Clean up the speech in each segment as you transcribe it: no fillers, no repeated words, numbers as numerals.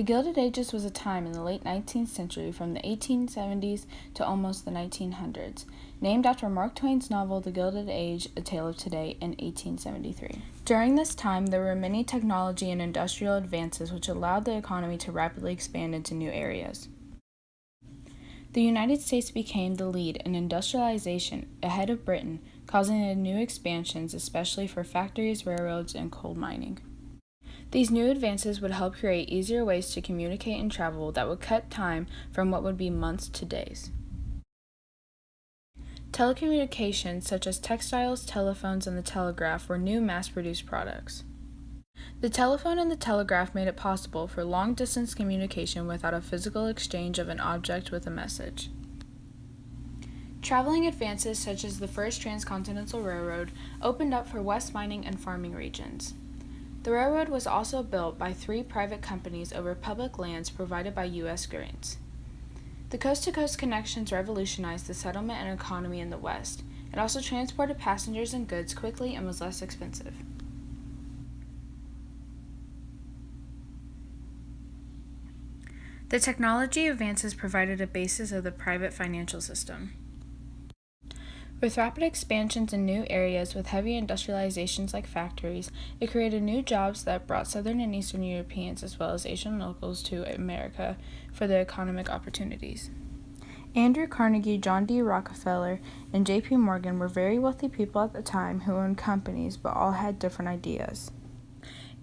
The Gilded Ages was a time in the late 19th century from the 1870s to almost the 1900s, named after Mark Twain's novel The Gilded Age, A Tale of Today in 1873. During this time, there were many technology and industrial advances which allowed the economy to rapidly expand into new areas. The United States became the lead in industrialization ahead of Britain, causing new expansions, especially for factories, railroads, and coal mining. These new advances would help create easier ways to communicate and travel that would cut time from what would be months to days. Telecommunications, such as textiles, telephones, and the telegraph, were new mass-produced products. The telephone and the telegraph made it possible for long-distance communication without a physical exchange of an object with a message. Traveling advances, such as the first transcontinental railroad, opened up for west mining and farming regions. The railroad was also built by 3 private companies over public lands provided by U.S. grants. The coast-to-coast connections revolutionized the settlement and economy in the West. It also transported passengers and goods quickly and was less expensive. The technology advances provided a basis of the private financial system. With rapid expansions in new areas with heavy industrializations like factories, it created new jobs that brought Southern and Eastern Europeans as well as Asian locals to America for their economic opportunities. Andrew Carnegie, John D. Rockefeller, and J.P. Morgan were very wealthy people at the time who owned companies but all had different ideas.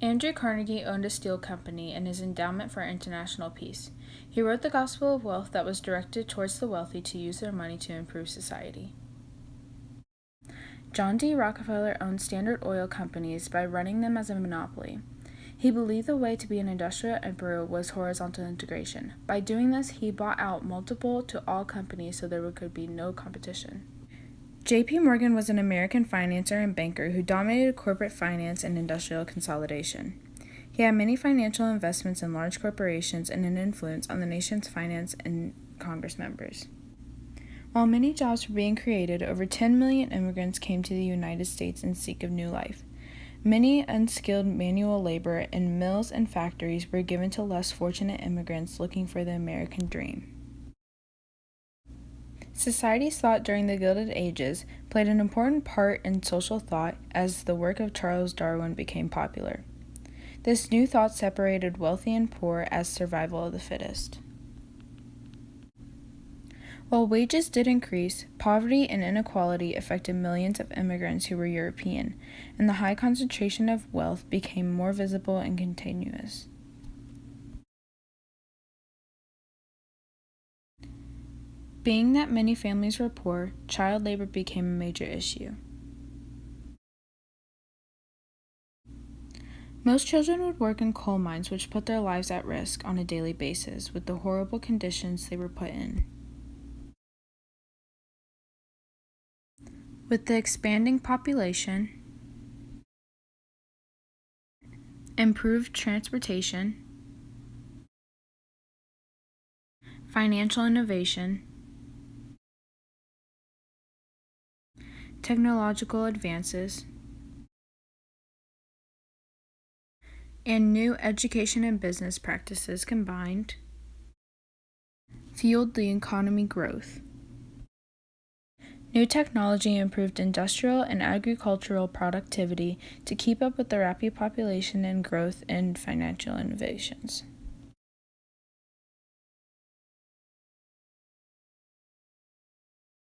Andrew Carnegie owned a steel company and his endowment for international peace. He wrote the Gospel of Wealth that was directed towards the wealthy to use their money to improve society. John D. Rockefeller owned Standard Oil companies by running them as a monopoly. He believed the way to be an industrial emperor was horizontal integration. By doing this, he bought out multiple to all companies so there could be no competition. J.P. Morgan was an American financier and banker who dominated corporate finance and industrial consolidation. He had many financial investments in large corporations and an influence on the nation's finance and Congress members. While many jobs were being created, over 10 million immigrants came to the United States in seek of new life. Many unskilled manual labor in mills and factories were given to less fortunate immigrants looking for the American dream. Society's thought during the Gilded Ages played an important part in social thought as the work of Charles Darwin became popular. This new thought separated wealthy and poor as survival of the fittest. While wages did increase, poverty and inequality affected millions of immigrants who were European, and the high concentration of wealth became more visible and continuous. Being that many families were poor, child labor became a major issue. Most children would work in coal mines, which put their lives at risk on a daily basis with the horrible conditions they were put in. With the expanding population, improved transportation, financial innovation, technological advances, and new education and business practices combined, fueled the economy growth. New technology improved industrial and agricultural productivity to keep up with the rapid population and growth in financial innovations.